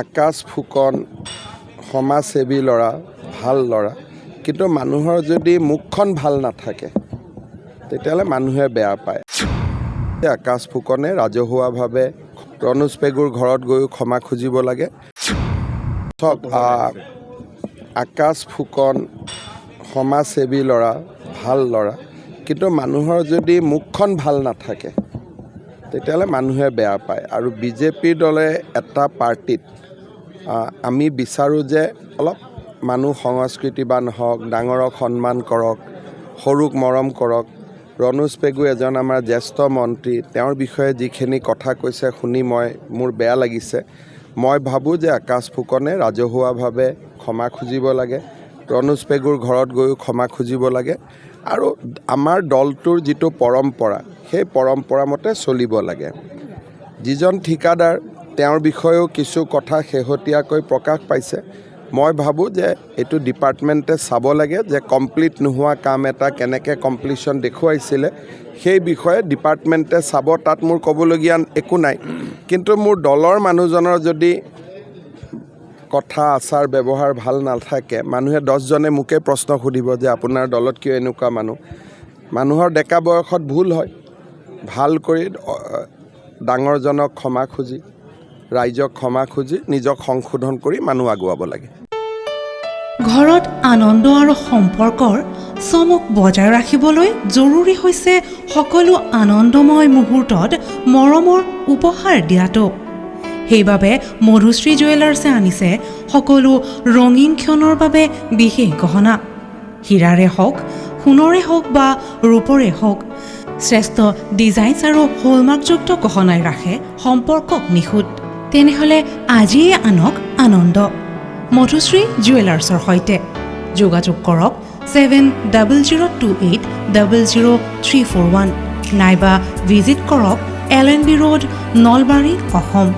আকাশ ফুকন সমাজসেৱী ল'ৰা ভাল ল'ৰা কিন্তু মানুহৰ যদি মুখখন ভাল নাথাকে তেতিয়াহ'লে মানুহে বেয়া পায়। আকাশ ফুকনে ৰাজহুৱাভাৱে ৰণোজ পেগুৰ ঘৰত গৈও ক্ষমা খুজিব লাগে। আকাশ ফুকন সমাজসেৱী ল'ৰা ভাল ল'ৰা কিন্তু মানুহৰ যদি মুখখন ভাল নাথাকে তেতিয়াহ'লে মানুহে বেয়া পায়। আৰু বিজেপি দলে এটা পাৰ্টিত আমি বিচাৰোঁ যে অলপ মানুহ সংস্কৃতিবান হওক, ডাঙৰক সন্মান কৰক, সৰুক মৰম কৰক। ৰণোজ পেগু এজন আমাৰ জ্যেষ্ঠ মন্ত্ৰী, তেওঁৰ বিষয়ে যিখিনি কথা কৈছে শুনি মোৰ বেয়া লাগিছে। মই ভাবোঁ যে আকাশ ফুকনে ৰাজহুৱাভাৱে ক্ষমা খুজিব লাগে, ৰণোজ পেগুৰ ঘৰত গৈও ক্ষমা খুজিব লাগে আৰু আমাৰ দলটোৰ যিটো পৰম্পৰা সেই পৰম্পৰা মতে চলিব লাগে। যিজন ঠিকাদাৰ তেওঁৰ বিষয়েও কিছু কথা শেহতীয়াকৈ প্ৰকাশ পাইছে। মই ভাবোঁ যে এইটো ডিপাৰ্টমেণ্টে চাব লাগে যে কমপ্লিট নোহোৱা কাম এটা কেনেকৈ কমপ্লিশ্যন দেখুৱাইছিলে সেই বিষয়ে ডিপাৰ্টমেণ্টে চাব। তাত মোৰ ক'বলগীয়া একো নাই, কিন্তু মোৰ দলৰ মানুহজনৰ যদি কথা আচাৰ ব্যৱহাৰ ভাল নাথাকে মানুহে 10জনে মোকে প্ৰশ্ন সুধিব যে আপোনাৰ দলত কিয় এনেকুৱা মানুহৰ ডেকা বয়সত ভুল হয়। ভাল কৰি ডাঙৰজনক ক্ষমা খুজি, ৰাইজক ক্ষমা খুজি নিজক সংশোধন কৰি মানুহ আগুৱাব লাগে। ঘৰত আনন্দ আৰু সম্পৰ্কৰ চমক বজাই ৰাখিবলৈ জৰুৰী হৈছে সকলো আনন্দময় মুহূৰ্তত মৰমৰ উপহাৰ দিয়াটো। সেইবাবে মধুশ্ৰী জুৱেলাৰ্ছে আনিছে সকলো ৰঙীন ক্ষণৰ বাবে বিশেষ গহনা। হীৰাৰে হওক, সোণৰে হওক বা ৰূপৰে হওক, শ্ৰেষ্ঠ ডিজাইনছ আৰু হলমাৰ্কযুক্ত গহনাই ৰাখে সম্পৰ্কক নিখুঁত। তেনেহ'লে আজিয়ে আনক আনন্দ মধুশ্ৰী জুৱেলাৰ্ছৰ সৈতে। যোগাযোগ কৰক 7002800341 নাইবা ভিজিট কৰক LNB ৰোড, নলবাৰী, অসম।